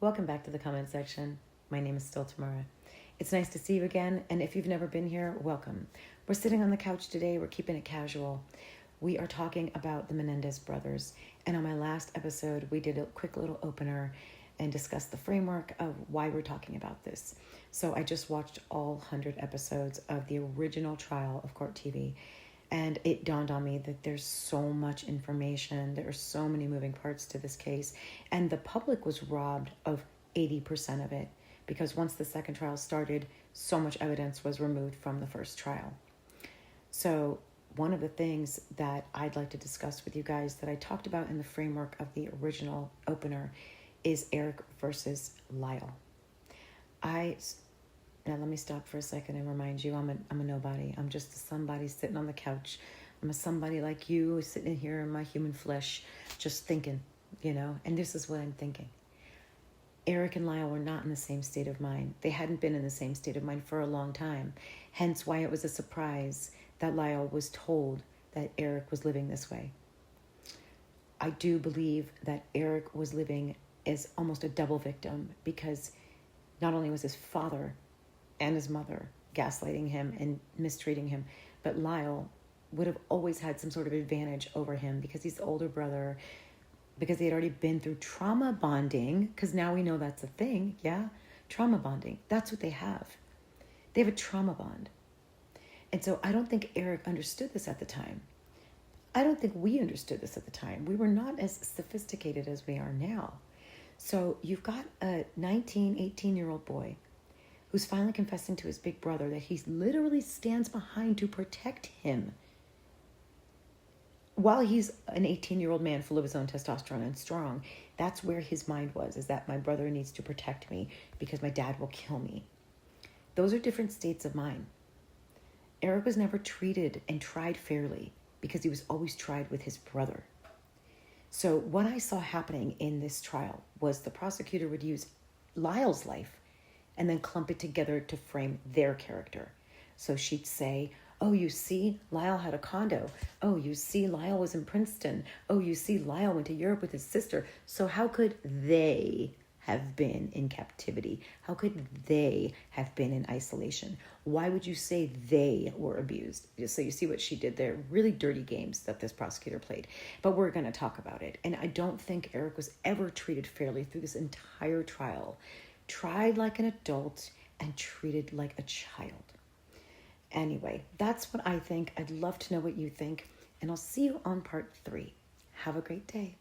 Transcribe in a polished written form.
Welcome back to the comment section. My name is still Tamara. It's nice to see you again, and if you've never been here, welcome. We're sitting on the couch today. We're keeping it casual. We are talking about the Menendez brothers, and on my last episode, we did a quick little opener and discussed the framework of why we're talking about this. So I just watched all 100 episodes of the original trial of Court TV, and it dawned on me that there's so much information. There are so many moving parts to this case. And the public was robbed of 80% of it because once the second trial started, so much evidence was removed from the first trial. So one of the things that I'd like to discuss with you guys that I talked about in the framework of the original opener is Erik versus Lyle. Now let me stop for a second and remind you I'm a nobody. I'm just a somebody sitting on the couch. I'm a somebody like you sitting here in my human flesh just thinking, and this is what I'm thinking. Erik and Lyle were not in the same state of mind. They hadn't been in the same state of mind for a long time. Hence why it was a surprise that Lyle was told that Erik was living this way. I do believe that Erik was living as almost a double victim because not only was his father and his mother gaslighting him and mistreating him, but Lyle would have always had some sort of advantage over him because he's the older brother, because they had already been through trauma bonding, because now we know that's a thing, yeah? Trauma bonding, that's what they have. They have a trauma bond. And so I don't think Erik understood this at the time. I don't think we understood this at the time. We were not as sophisticated as we are now. So you've got a 18-year-old boy who's finally confessing to his big brother that he literally stands behind to protect him while he's an 18-year-old man full of his own testosterone and strong. That's where his mind was, is that my brother needs to protect me because my dad will kill me. Those are different states of mind. Erik was never treated and tried fairly because he was always tried with his brother. So what I saw happening in this trial was the prosecutor would use Lyle's life and then clump it together to frame their character. So she'd say, oh, you see, Lyle had a condo. Oh, you see, Lyle was in Princeton. Oh, you see, Lyle went to Europe with his sister. So how could they have been in captivity? How could they have been in isolation? Why would you say they were abused? So you see what she did there. Really dirty games that this prosecutor played. But we're going to talk about it. And I don't think Erik was ever treated fairly through this entire trial. Tried like an adult and treated like a child. Anyway, that's what I think. I'd love to know what you think. And I'll see you on part 3. Have a great day.